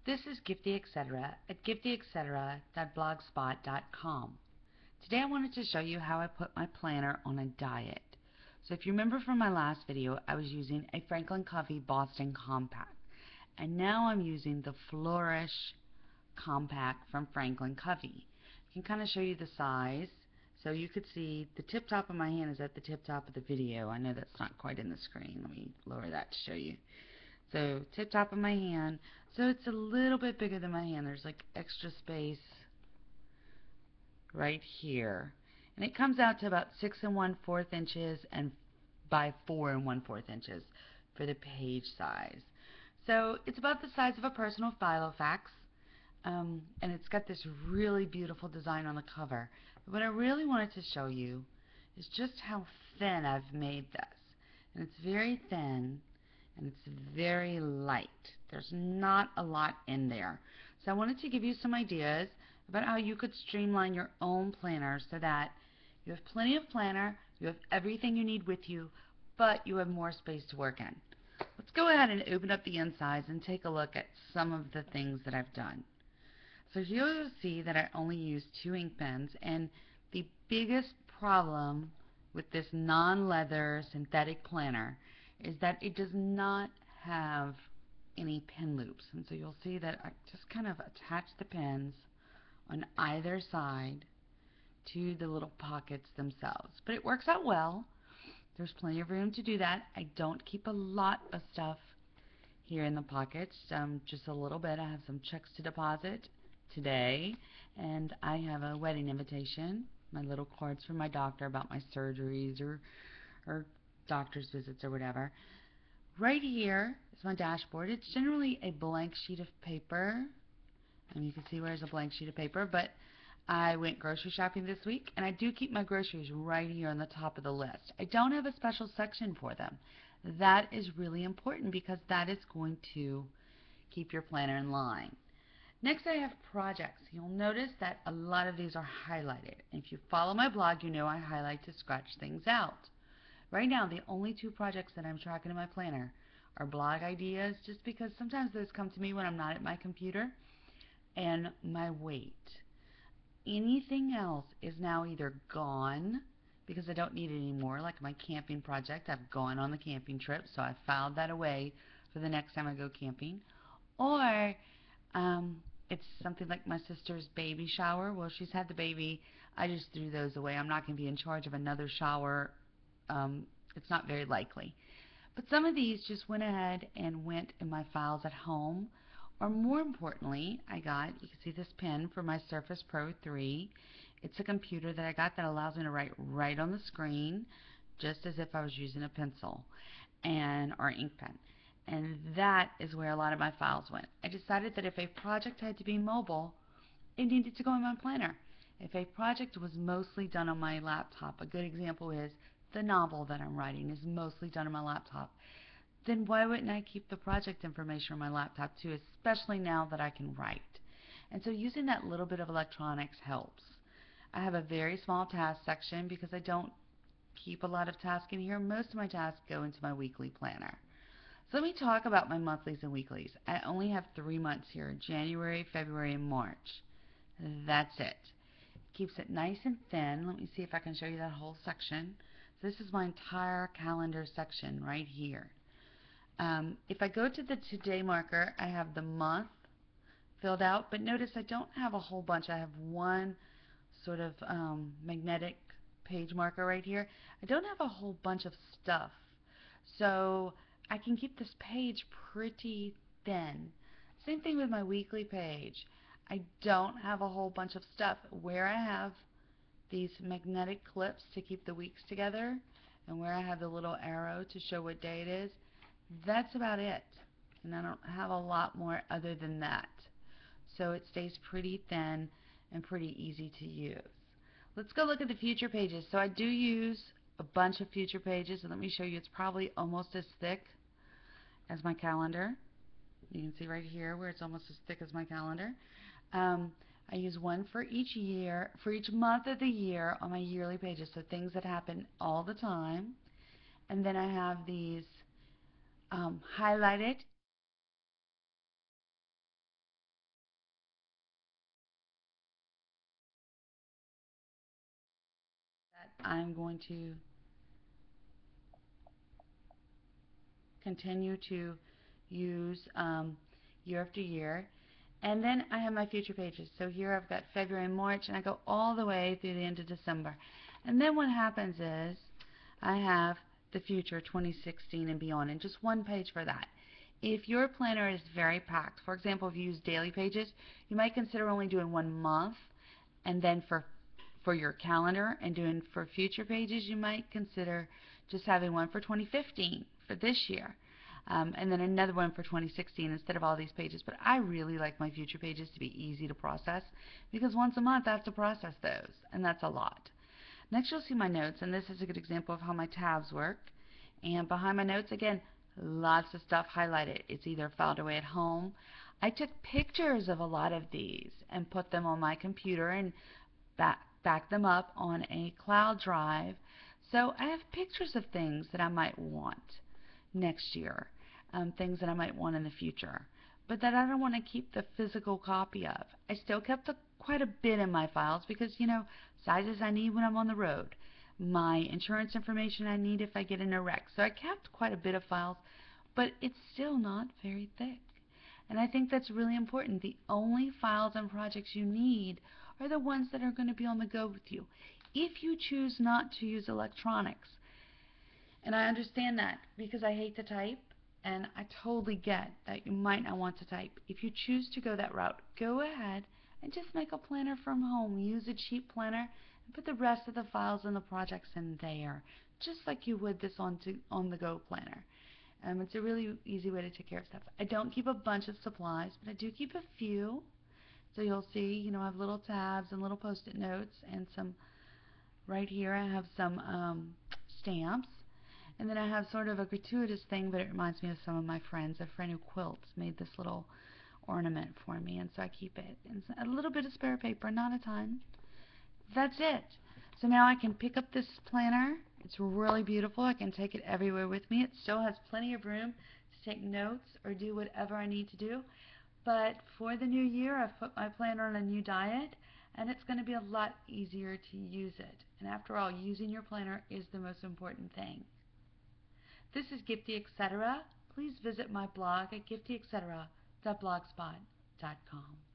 This is Gifty Etc. at giftyetc.blogspot.com. Today I wanted to show you how I put my planner on a diet. So if you remember from my last video, I was using a Franklin Covey Boston Compact. And now I'm using the Flourish Compact from Franklin Covey. I can kind of show you the size. So you could see the tip top of my hand is at the tip top of the video. I know that's not quite in the screen. Let me lower that to show you. So tip top of my hand. So it's a little bit bigger than my hand. There's like extra space right here. And it comes out to about 6 1/4 inches and by 4 1/4 inches for the page size. So it's about the size of a personal Filofax. And it's got this really beautiful design on the cover. But what I really wanted to show you is just how thin I've made this. And it's very thin and it's very light. There's not a lot in there. So I wanted to give you some ideas about how you could streamline your own planner so that you have plenty of planner, you have everything you need with you, but you have more space to work in. Let's go ahead and open up the insides and take a look at some of the things that I've done. So here you'll see that I only use 2 ink pens, and the biggest problem with this non-leather synthetic planner is that it does not have any pen loops. And so you'll see that I just kind of attach the pens on either side to the little pockets themselves. But it works out well. There's plenty of room to do that. I don't keep a lot of stuff here in the pockets, just a little bit. I have some checks to deposit today, and I have a wedding invitation, my little cards from my doctor about my surgeries or doctor's visits or whatever. Right here is my dashboard. It's generally a blank sheet of paper, and you can see where's a blank sheet of paper, but I went grocery shopping this week, and I do keep my groceries right here on the top of the list. I don't have a special section for them. That is really important because that is going to keep your planner in line. Next I have projects. You'll notice that a lot of these are highlighted. If you follow my blog, you know I highlight to scratch things out. Right now the only 2 projects that I'm tracking in my planner are blog ideas, just because sometimes those come to me when I'm not at my computer, and my weight. Anything else is now either gone because I don't need it anymore, like my camping project. I've gone on the camping trip, so I filed that away for the next time I go camping. Or it's something like my sister's baby shower. Well, she's had the baby. I just threw those away. I'm not going to be in charge of another shower. It's not very likely. But some of these just went ahead and went in my files at home. Or more importantly, you can see this pen for my Surface Pro 3. It's a computer that I got that allows me to write right on the screen, just as if I was using a pencil or ink pen. And that is where a lot of my files went. I decided that if a project had to be mobile, it needed to go in my planner. If a project was mostly done on my laptop, a good example is the novel that I'm writing is mostly done on my laptop, then why wouldn't I keep the project information on my laptop too, especially now that I can write? And so using that little bit of electronics helps. I have a very small task section because I don't keep a lot of tasks in here. Most of my tasks go into my weekly planner. So let me talk about my monthlies and weeklies. I only have 3 months here, January, February, and March. That's it. Keeps it nice and thin. Let me see if I can show you that whole section. So this is my entire calendar section right here. If I go to the today marker, I have the month filled out, but notice I don't have a whole bunch. I have one sort of magnetic page marker right here. I don't have a whole bunch of stuff, so I can keep this page pretty thin. Same thing with my weekly page. I don't have a whole bunch of stuff. Where I have these magnetic clips to keep the weeks together, and where I have the little arrow to show what day it is, that's about it. And I don't have a lot more other than that. So it stays pretty thin and pretty easy to use. Let's go look at the future pages. So I do use a bunch of future pages, and let me show you, it's probably almost as thick as my calendar. You can see right here where it's almost as thick as my calendar. I use one for each year, for each month of the year on my yearly pages, so things that happen all the time. And then I have these highlighted I'm going to continue to use year after year. And then I have my future pages. So here I've got February and March, and I go all the way through the end of December. And then what happens is I have the future 2016 and beyond, and just one page for that. If your planner is very packed, for example, if you use daily pages, you might consider only doing 1 month, and then for your calendar and doing for future pages, you might consider just having one for 2015 for this year. And then another one for 2016 instead of all these pages. But I really like my future pages to be easy to process, because once a month I have to process those, and that's a lot. Next you'll see my notes, and this is a good example of how my tabs work. And behind my notes, again, lots of stuff highlighted. It's either filed away at home. I took pictures of a lot of these and put them on my computer and back them up on a cloud drive. So I have pictures of things that I might want next year. Things that I might want in the future, but that I don't want to keep the physical copy of. I still kept quite a bit in my files because, sizes I need when I'm on the road, my insurance information I need if I get in a wreck. So I kept quite a bit of files, but it's still not very thick. And I think that's really important. The only files and projects you need are the ones that are going to be on the go with you. If you choose not to use electronics, and I understand that because I hate to type, and I totally get that you might not want to type. If you choose to go that route, go ahead and just make a planner from home. Use a cheap planner and put the rest of the files and the projects in there, just like you would this on-the-go planner. It's a really easy way to take care of stuff. I don't keep a bunch of supplies, but I do keep a few. So you'll see, I have little tabs and little post-it notes, and some right here I have some stamps. And then I have sort of a gratuitous thing, but it reminds me of some of my friends. A friend who quilts made this little ornament for me, and so I keep it. And a little bit of spare paper, not a ton. That's it. So now I can pick up this planner. It's really beautiful. I can take it everywhere with me. It still has plenty of room to take notes or do whatever I need to do. But for the new year, I've put my planner on a new diet, and it's going to be a lot easier to use it. And after all, using your planner is the most important thing. This is Gifty Etc. Please visit my blog at giftyetc.blogspot.com.